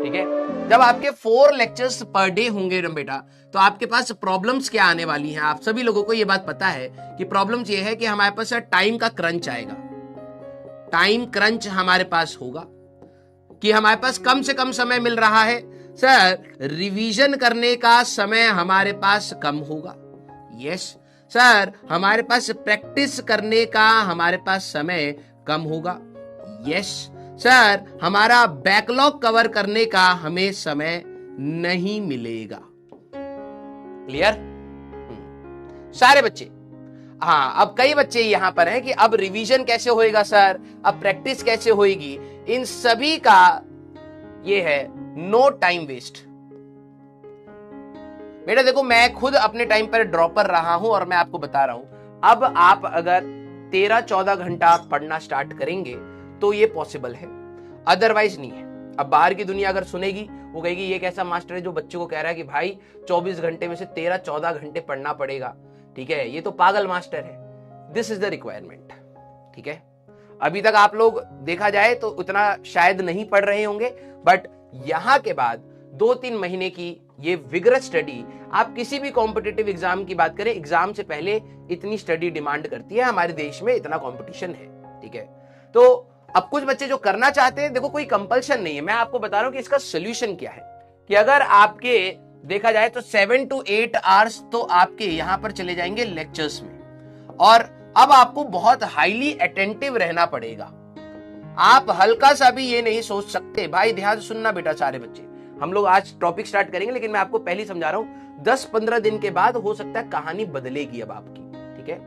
ठीक है। जब आपके 4 लेक्चर्स पर डे होंगे ना बेटा, तो आपके पास प्रॉब्लम्स क्या आने वाली हैं। आप सभी लोगों को ये बात पता है कि प्रॉब्लम्स ये है कि हमारे पास टाइम का क्रंच आएगा। टाइम क्रंच हमारे पास होगा कि हमारे पास कम से कम समय मिल रहा है। सर, रिवीजन करने का समय हमारे पास कम होगा। यस सर, हमारे पास प्रैक्टिस करने का हमारे पास समय कम होगा। यस सर, हमारा बैकलॉग कवर करने का हमें समय नहीं मिलेगा। क्लियर? सारे बच्चे। हाँ, अब कई बच्चे यहां पर हैं कि अब रिवीजन कैसे होएगा सर, अब प्रैक्टिस कैसे होएगी। इन सभी का ये है नो टाइम वेस्ट। बेटा देखो, मैं खुद अपने टाइम पर ड्रॉपर रहा हूं और मैं आपको बता रहा हूं, अब आप अगर 13-14 घंटा पढ़ना स्टार्ट करेंगे तो ये पॉसिबल है, अदरवाइज नहीं है। अब बाहर की दुनिया अगर सुनेगी, वो कहेगी ये कैसा मास्टर है जो बच्चों को कह रहा है कि भाई 24 घंटे में से 13-14 घंटे पढ़ना पड़ेगा। ठीक है, ये तो पागल मास्टर है। This is the requirement. ठीक है, अभी तक आप लोग देखा जाए तो उतना शायद नहीं पढ़ रहे होंगे, बट यहां के बाद 2-3 महीने की ये विगरस स्टडी, आप किसी भी कॉम्पिटिटिव एग्जाम की बात करें, एग्जाम से पहले इतनी स्टडी डिमांड करती है। हमारे देश में इतना कंपटीशन है। ठीक है, तो अब कुछ बच्चे जो करना चाहते हैं, देखो कोई कंपल्शन नहीं है, मैं आपको बता रहा हूं कि इसका सोल्यूशन क्या है। कि अगर आपके देखा जाए तो 7 to 8 आवर्स तो आपके यहां पर चले जाएंगे लेक्चर्स में, और अब आपको बहुत हाईली अटेंटिव रहना पड़ेगा। आप हल्का सा भी ये नहीं सोच सकते। भाई ध्यान से सुनना बेटा सारे बच्चे, हम लोग आज टॉपिक स्टार्ट करेंगे, लेकिन मैं आपको पहले समझा रहा हूं 10-15 दिन के बाद हो सकता है कहानी बदलेगी अब आपकी। ठीक है,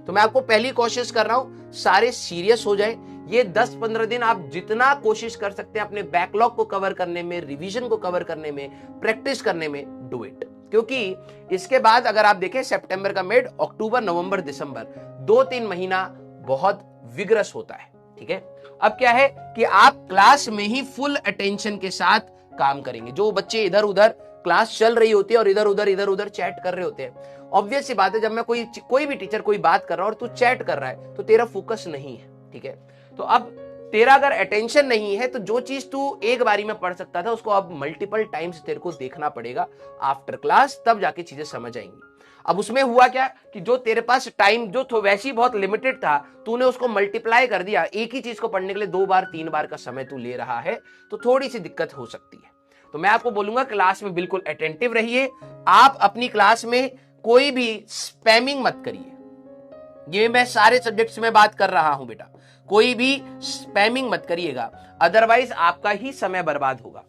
तो मैं आपको पहली कोशिश कर रहा हूं, सारे सीरियस हो जाए। ये 10-15 दिन आप जितना कोशिश कर सकते हैं अपने बैकलॉग को कवर करने में, रिवीजन को कवर करने में, प्रैक्टिस करने में, डू इट। क्योंकि इसके बाद अगर आप देखें सितंबर का मिड, अक्टूबर, नवंबर, दिसंबर, 2-3 महीना बहुत विग्रस होता है। ठीक है, अब क्या है कि आप क्लास में ही फुल अटेंशन के साथ काम करेंगे। जो बच्चे इधर उधर क्लास चल रही होती है और इधर उधर चैट कर रहे होते हैं, ऑब्वियस सी बात है, जब मैं कोई भी टीचर कोई बात कर रहा हूं और तू चैट कर रहा है तो तेरा फोकस नहीं है। ठीक है, तो अब तेरा अगर अटेंशन नहीं है तो जो चीज तू एक बारी में पढ़ सकता था उसको अब मल्टीपल टाइम्स तेरे को देखना पड़ेगा आफ्टर क्लास, तब जाके चीजें समझ आएंगी। अब उसमें हुआ क्या कि जो तेरे पास टाइम जो वैसे ही बहुत लिमिटेड था, तूने उसको मल्टीप्लाई कर दिया। एक ही चीज को पढ़ने के लिए 2 बार 3 बार का समय तू ले रहा है, तो थोड़ी सी दिक्कत हो सकती है। तो मैं आपको बोलूंगा क्लास में बिल्कुल अटेंटिव रहिए। आप अपनी क्लास में कोई भी स्पैमिंग मत करिए। ये मैं सारे सब्जेक्ट्स में बात कर रहा हूं बेटा, कोई भी स्पैमिंग मत करिएगा, अदरवाइज आपका ही समय बर्बाद होगा।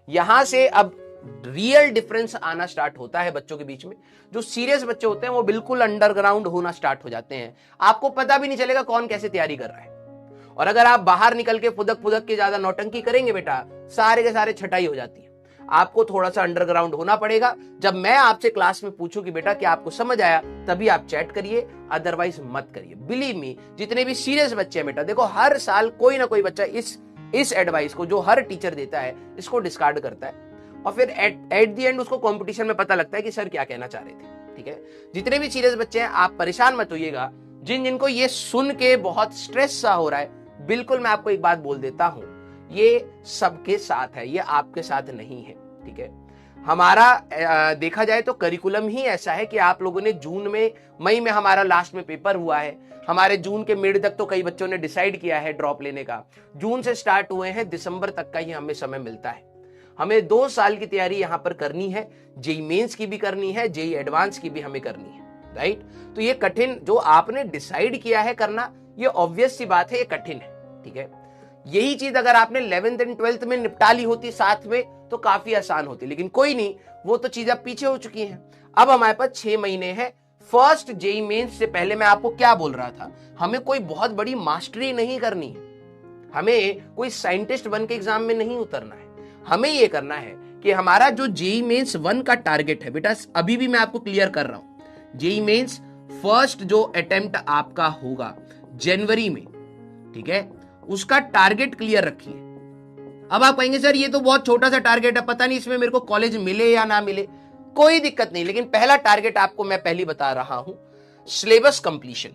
यहां से अब रियल डिफरेंस आना स्टार्ट होता है बच्चों के बीच में। जो सीरियस बच्चे होते हैं वो बिल्कुल अंडरग्राउंड होना स्टार्ट हो जाते हैं। आपको पता भी नहीं चलेगा कौन कैसे तैयारी कर रहा है। और अगर आप बाहर निकल के फुदक के ज्यादा नौटंकी करेंगे बेटा, सारे के सारे छटाई हो जाती है। आपको थोड़ा सा अंडरग्राउंड होना पड़ेगा। जब मैं आपसे क्लास में पूछूं कि बेटा क्या आपको समझ आया, तभी आप चैट करिए, अदरवाइज मत करिए। बिलीव मी, जितने भी सीरियस बच्चे हैं बेटा, देखो हर साल कोई ना कोई बच्चा इस एडवाइस को जो हर टीचर देता है इसको डिस्कार्ड करता है, और फिर एट द एंड उसको कंपटीशन में पता लगता है कि सर क्या कहना चाह रहे थे। ठीक है, जितने भी सीरियस बच्चे हैं आप परेशान मत होइएगा। जिनको ये सुन के बहुत स्ट्रेस सा हो रहा है, बिल्कुल मैं आपको एक बात बोल देता हूं, ये सबके साथ है, ये आपके साथ नहीं है। ठीक है, हमारा देखा जाए तो करिकुलम ही ऐसा है कि आप लोगों ने जून में, मई में हमारा लास्ट में पेपर हुआ है, हमारे जून के मिड तक तो कई बच्चों ने डिसाइड किया है ड्रॉप लेने का। जून से स्टार्ट हुए हैं, दिसंबर तक का ही हमें समय मिलता है। हमें 2 साल की तैयारी यहां पर करनी है, जेई मेंस की भी करनी है, जेई एडवांस की भी हमें करनी है। राइट, तो ये कठिन जो आपने डिसाइड किया है करना, ये ऑब्वियस सी बात है, ये कठिन है। ठीक है, यही चीज अगर आपने 11th एंड 12th में निपटा ली होती साथ में तो काफी आसान होती, लेकिन कोई नहीं, वो तो चीज अब पीछे हो चुकी हैं। अब हमारे पास 6 महीने हैं। फर्स्ट जेई मेंस से पहले मैं आपको क्या बोल रहा था, हमें कोई बहुत बड़ी मास्टरी नहीं करनी है, हमें कोई साइंटिस्ट बन के एग्जाम में नहीं उतरना है। हमें यह करना है कि हमारा जो जेई मेंस 1 का टारगेट है बेटा, अभी भी मैं आपको क्लियर कर रहा हूं, जेई मेंस फर्स्ट जो अटेम्प्ट आपका होगा जनवरी में, ठीक है, उसका टारगेट क्लियर रखिए। अब आप कहेंगे सर ये तो बहुत छोटा सा टारगेट है, पता नहीं इसमें मेरे को कॉलेज मिले या ना मिले। कोई दिक्कत नहीं, लेकिन पहला टारगेट आपको मैं पहले बता रहा हूं, सिलेबस कंप्लीशन।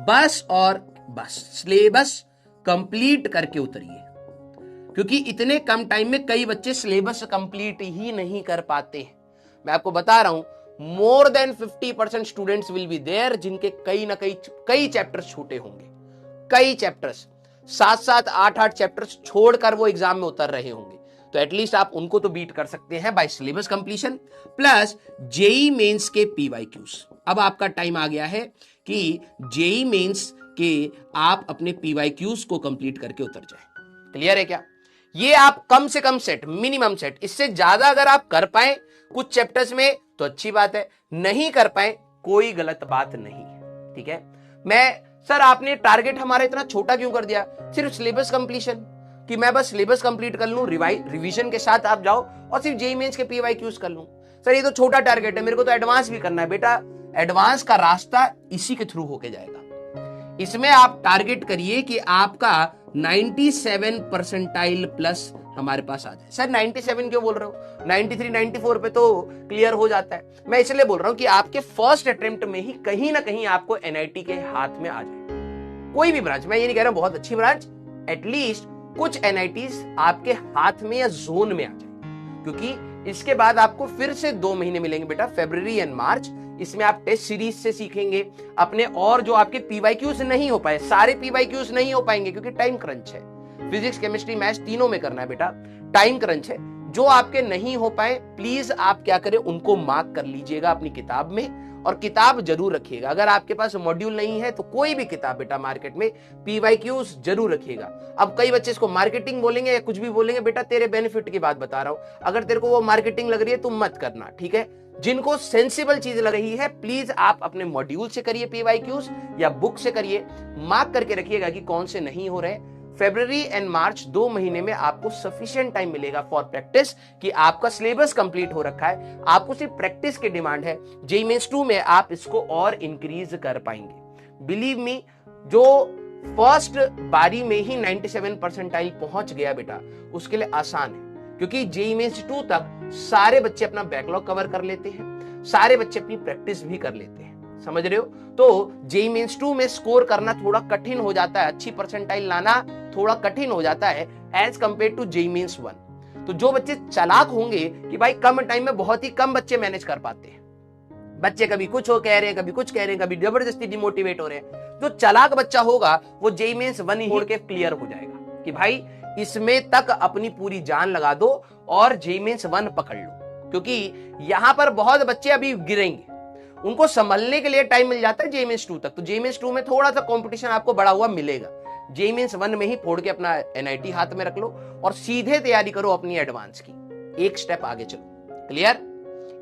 बस और बस सिलेबस कंप्लीट करके उतरिए। क्योंकि इतने कम टाइम में कई बच्चे सिलेबस कंप्लीट ही नहीं कर पाते हैं। मैं आपको बता रहा हूं, more than 50% students will be there जिनके कई ना कई चैप्टर्स छूटे होंगे, कई चैप्टर्स 7-7 8-8 चैप्टर्स छोड़कर वो एग्जाम में उतर रहे होंगे। तो एटलीस्ट आप उनको तो बीट कर सकते हैं by syllabus completion plus JEE Mains के पीवाईक्यूज। अब आपका टाइम आ गया है कि जेई मेंस के आप अपने पीवाईक्यूज को कंप्लीट करके उतर जाए। क्लियर है क्या? ये आप कम से कम सेट, मिनिमम सेट, इससे ज्यादा अगर आप कर पाए कुछ चैप्टर्स में तो अच्छी बात है, नहीं कर पाए कोई गलत बात नहीं है। ठीक है। सर आपने टारगेट हमारा इतना छोटा क्यों कर दिया? सिर्फ सिलेबस कंप्लीशन, कि मैं बस सिलेबस कंप्लीट कर लूं, रिवीजन के साथ आप जाओ और सिर्फ जेईई मेंस के पीवाईक्यूज कर लूं। सर ये तो छोटा टारगेट है, मेरे को तो एडवांस भी करना है। बेटा एडवांस का रास्ता इसी के थ्रू होके जाएगा। इसमें आप टारगेट करिए कि आपका 97 परसेंटाइल प्लस हमारे पास आ जाए। सर 97 क्यों बोल रहे हो? 93 94 पे तो क्लियर हो जाता है। मैं इसलिए बोल रहा हूं कि आपके फर्स्ट अटेम्प्ट में ही कहीं ना कहीं आपको एनआईटी के हाथ में आ जाए। कोई भी ब्रांच, मैं ये नहीं कह रहा बहुत अच्छी ब्रांच, एटलीस्ट कुछ एनआईटीज आपके हाथ में या जोन में आ जाए, क्योंकि इसके बाद आपको फिर से 2 महीने मिलेंगे बेटा, फरवरी एंड मार्च। इसमें आप टेस्ट सीरीज से सीखेंगे अपने, और जो आपके पीवाईक्यूज नहीं हो पाए, सारे पीवाईक्यूज नहीं हो पाएंगे क्योंकि टाइम क्रंच है। फिजिक्स केमिस्ट्री मैथ्स तीनों में करना है बेटा, टाइम क्रंच है। जो आपके नहीं हो पाए प्लीज आप क्या करें, उनको मार्क कर लीजिएगा अपनी किताब में, और किताब जरूर रखिएगा। अगर आपके पास मॉड्यूल नहीं है तो कोई भी किताब बेटा मार्केट में पीवाईक्यूज जरूर रखिएगा। अब कई बच्चे इसको मार्केटिंग बोलेंगे या कुछ भी बोलेंगे, बेटा तेरे बेनिफिट की बात बता रहा हूं। अगर तेरे को वो मार्केटिंग लग रही है तुम मत करना, ठीक है। जिनको सेंसिबल चीज लग रही है प्लीज आप अपने मॉड्यूल से करिए पीवाईक्यूज या बुक से करिए, मार्क करके रखिएगा कि कौन से नहीं हो रहे। फरवरी एंड मार्च 2 महीने में आपको सफिशिएंट टाइम मिलेगा फॉर प्रैक्टिस, कि आपका सिलेबस कंप्लीट हो रखा है, आपको सिर्फ प्रैक्टिस की डिमांड है। जेईई मेंस 2 में आप इसको और इंक्रीज कर पाएंगे। बिलीव मी, जो फर्स्ट बारी में ही 97 परसेंटाइल पहुंच गया बेटा, उसके लिए आसान है, क्योंकि जेईई मेंस 2 तक सारे बच्चे अपना बैकलॉग कवर कर लेते हैं, सारे बच्चे अपनी प्रैक्टिस भी कर लेते हैं। समझ रहे हो? तो जेईई मेंस 2 में स्कोर करना थोड़ा कठिन हो जाता है, अच्छी परसेंटाइल लाना थोड़ा कठिन हो जाता है as compared to JEE Mains 1। तो जो बच्चे चालाक होंगे कि भाई कम टाइम में बहुत ही कम बच्चे मैनेज कर पाते हैं, बच्चे कभी कुछ हो कह रहे हैं, कभी कुछ कह रहे हैं, कभी जबरदस्ती डिमोटिवेट हो रहे हैं, जो चालाक बच्चा होगा वो जेईई मेंस 1 ही छोड़ के क्लियर हो जाएगा कि भाई इसमें तक अपनी पूरी जान लगा दो और जेईई मेंस 1 पकड़ लो। क्योंकि यहां पर बहुत बच्चे अभी गिरेंगे, उनको संभलने के लिए टाइम मिल जाता है जेईई मेंस 2 तक। तो जेईई मेंस 2 में थोड़ा सा कंपटीशन आपको बढ़ा हुआ मिलेगा। जेईई मेंस 1 में ही फोड़ के अपना एनआईटी हाथ में रख लो और सीधे तैयारी करो अपनी एडवांस की। एक स्टेप आगे चलो। क्लियर?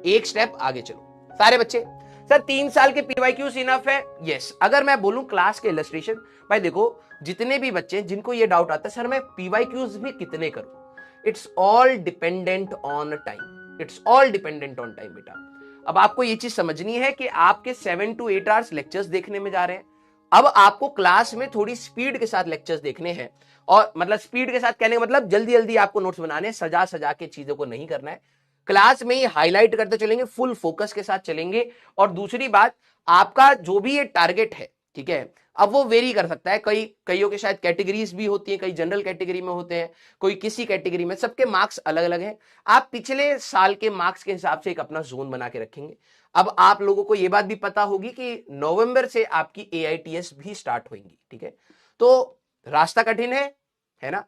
एक स्टेप आगे चलो सारे बच्चे। सर 3 साल के पीवाईक्यूज इनफ है? यस। अगर मैं बोलूं क्लास के इलस्ट्रेशन, भाई देखो जितने भी बच्चे जिनको ये डाउट आता है सर मैं पीवाईक्यूज भी कितने करूं, it's all dependent on time. It's all dependent on time बेटा। अब आपको ये चीज समझनी है कि आपके 7 to 8 आवर्स लेक्चर्स देखने में जा रहे हैं। अब आपको क्लास में थोड़ी स्पीड के साथ लेक्चर्स देखने हैं, और मतलब स्पीड के साथ कहने का मतलब जल्दी जल्दी आपको नोट्स बनाने हैं, सजा सजा के चीजों को नहीं करना है। क्लास में ही हाईलाइट करते चलेंगे, फुल फोकस के साथ चलेंगे। और दूसरी बात, आपका जो भी ये टारगेट है, ठीक है, अब वो वेरी कर सकता है। कईयों के शायद कैटेगरीज भी होती है, कई जनरल कैटेगरी में होते हैं, कोई किसी कैटेगरी में, सबके मार्क्स अलग अलग हैं। आप पिछले साल के मार्क्स के हिसाब से एक अपना जोन बना के रखेंगे। अब आप लोगों को यह बात भी पता होगी कि नवंबर से आपकी AITS भी स्टार्ट होंगी, ठीक है। तो रास्ता कठिन है ना।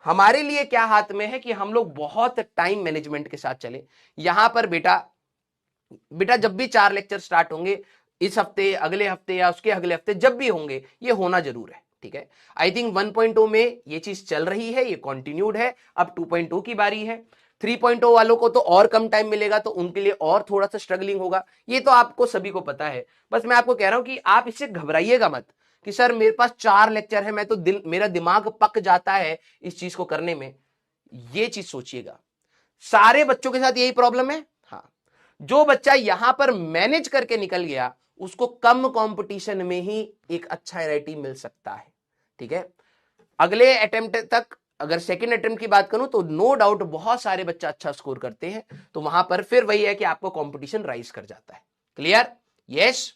हमारे लिए क्या हाथ में है कि हम लोग बहुत टाइम मैनेजमेंट के साथ चले। यहां पर बेटा जब भी 4 लेक्चर स्टार्ट होंगे, इस हफ्ते, अगले हफ्ते या उसके अगले हफ्ते, जब भी होंगे, ये होना जरूर है, ठीक है। आई थिंक 1.0 में ये चीज चल रही है, ये कंटिन्यूड है। अब 2.0 की बारी है। 3.0 वालों को तो और कम टाइम मिलेगा, तो उनके लिए और थोड़ा सा स्ट्रगलिंग होगा। ये तो आपको सभी को पता है। बस मैं आपको कह रहा हूं कि आप इससे घबराइएगा मत कि सर मेरे पास 4 लेक्चर है, मैं तो मेरा दिमाग पक जाता है इस चीज को करने में। ये चीज सोचिएगा, सारे बच्चों के साथ यही प्रॉब्लम है। हाँ, जो बच्चा यहां पर मैनेज करके निकल गया उसको कम कंपटीशन में ही एक अच्छा एनआईटी मिल सकता है, ठीक है। अगले अटेम्प्ट तक, अगर सेकंड अटेम्प्ट की बात करूं तो नो डाउट बहुत सारे बच्चे अच्छा स्कोर करते हैं, तो वहां पर फिर वही है कि आपको कंपटीशन राइज कर जाता है। क्लियर? यस।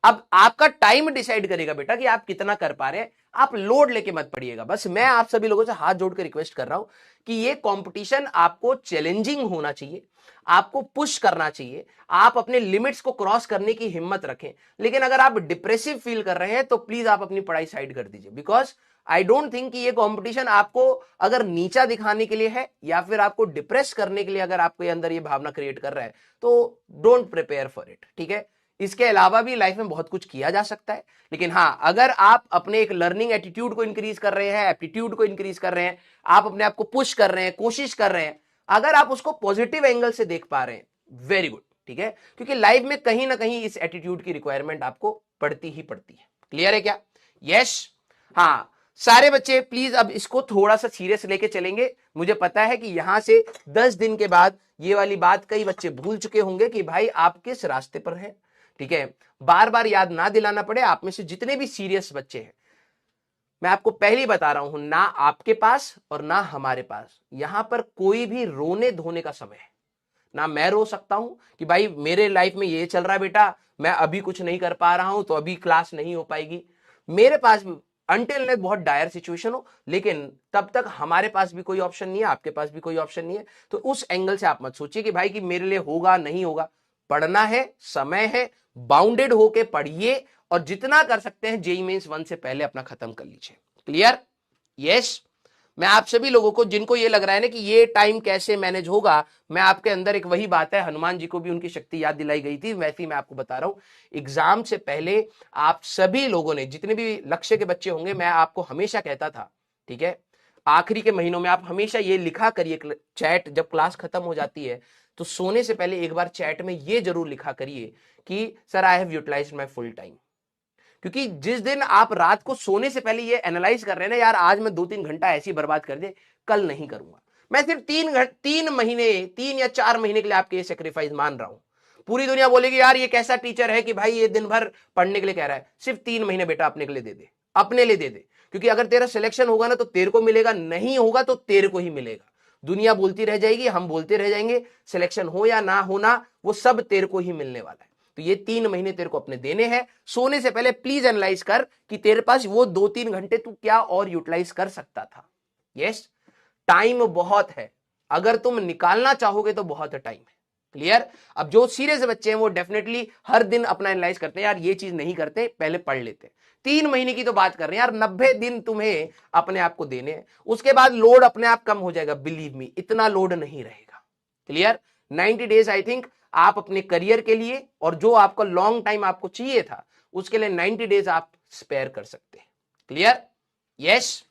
अब आपका टाइम डिसाइड करेगा बेटा कि आप कितना कर पा रहे हैं। आप लोड लेके मत पड़िएगा। बस मैं आप सभी लोगों से हाथ जोड़कर रिक्वेस्ट कर रहा हूं कि ये कंपटीशन आपको चैलेंजिंग होना चाहिए, आपको पुश करना चाहिए, आप अपने लिमिट्स को क्रॉस करने की हिम्मत रखें। लेकिन अगर आप डिप्रेसिव फील कर रहे हैं तो प्लीज आप अपनी पढ़ाई साइड कर दीजिए, बिकॉज आई डोंट थिंक कि ये कंपटीशन आपको अगर नीचा दिखाने के लिए है या फिर आपको डिप्रेस करने के लिए अगर आपके अंदर ये भावना क्रिएट कर रहा है तो डोंट प्रिपेयर फॉर इट। ठीक है, इसके अलावा भी लाइफ में बहुत कुछ किया जा सकता है। लेकिन हां, अगर आप अपने एक लर्निंग एटीट्यूड को इंक्रीज कर रहे हैं, एप्टीट्यूड को इंक्रीज कर रहे हैं, आप अपने आप को पुश कर रहे हैं, कोशिश कर रहे हैं, अगर आप उसको पॉजिटिव एंगल से देख पा रहे हैं, वेरी गुड। ठीक है, क्योंकि लाइफ में कहीं ना कहीं इस एटीट्यूड की रिक्वायरमेंट आपको पड़ती ही पड़ती है। क्लियर है क्या? यस। हाँ, सारे बच्चे प्लीज अब इसको थोड़ा सा सीरियस लेके चलेंगे। मुझे पता है कि यहां से 10 दिन के बाद ये वाली बात कई बच्चे भूल चुके होंगे कि भाई आप किस रास्ते पर हैं। ठीक है, बार बार याद ना दिलाना पड़े। आप में से जितने भी सीरियस बच्चे हैं, मैं आपको पहले ही बता रहा हूं, ना आपके पास और ना हमारे पास यहां पर कोई भी रोने धोने का समय है। ना मैं रो सकता हूं कि भाई मेरे लाइफ में ये चल रहा है बेटा, मैं अभी कुछ नहीं कर पा रहा हूं तो अभी क्लास नहीं हो पाएगी। मेरे पास भी अनटिल ने बहुत डायर सिचुएशन हो, लेकिन तब तक हमारे पास भी कोई ऑप्शन नहीं है, आपके पास भी कोई ऑप्शन नहीं है। तो उस एंगल से आप मत सोचिए कि भाई कि मेरे लिए होगा नहीं होगा। पढ़ना है, समय है, बाउंडेड होके पढ़िए और जितना कर सकते हैं जेईई मेंस 1 से पहले अपना खत्म कर लीजिए। क्लियर? यस। मैं आप सभी लोगों को जिनको ये लग रहा है ना कि ये टाइम कैसे मैनेज होगा, मैं आपके अंदर एक वही बात है, हनुमान जी को भी उनकी शक्ति याद दिलाई गई थी, वैसे ही मैं आपको बता रहा हूं। एग्जाम से पहले आप सभी लोगों ने, जितने भी लक्ष्य के बच्चे होंगे, मैं आपको हमेशा कहता था, ठीक है, आखिरी के महीनों में आप हमेशा ये लिखा करिए चैट, जब क्लास खत्म हो जाती है तो सोने से पहले एक बार चैट में ये जरूर लिखा करिए कि sir I have utilised my full time. क्योंकि जिस दिन आप रात को सोने से पहले ये एनालाइज कर रहे हैं ना, यार आज मैं 2-3 घंटा ऐसे ही बर्बाद कर दे, कल नहीं करूंगा, मैं सिर्फ 3 महीने, 3 या 4 महीने के लिए आपके ये सेक्रीफाइस मान रहा हूं। पूरी दुनिया बोलेगी यार ये कैसा टीचर है कि भाई ये दिन भर पढ़ने के लिए कह रहा है। सिर्फ 3 महीने बेटा अपने के लिए दे दे, अपने लिए दे दे। क्योंकि अगर तेरा सिलेक्शन होगा ना तो तेरे को मिलेगा, नहीं होगा तो तेरे को ही मिलेगा। दुनिया बोलती रह जाएगी, हम बोलते रह जाएंगे, सिलेक्शन हो या ना होना वो सब तेरे को ही मिलने वाला है। तो ये 3 महीने तेरे को अपने देने हैं। सोने से पहले प्लीज एनालाइज कर कि तेरे पास वो 2-3 घंटे तू क्या और यूटिलाइज कर सकता था। यस, टाइम बहुत है, अगर तुम निकालना चाहोगे तो बहुत टाइम है। क्लियर? अब जो सीरियस बच्चे हैं वो डेफिनेटली हर दिन अपना एनालाइज करते हैं, यार ये चीज नहीं करते, पहले पढ़ लेते। 3 महीने की तो बात कर रहे हैं यार, 90 दिन तुम्हें अपने आप को देने हैं, उसके बाद लोड अपने आप कम हो जाएगा। बिलीव मी, इतना लोड नहीं रहेगा। क्लियर? 90 डेज आई थिंक आप अपने करियर के लिए और जो आपका लॉन्ग टाइम आपको चाहिए था उसके लिए 90 डेज आप स्पेयर कर सकते हैं। क्लियर? यस।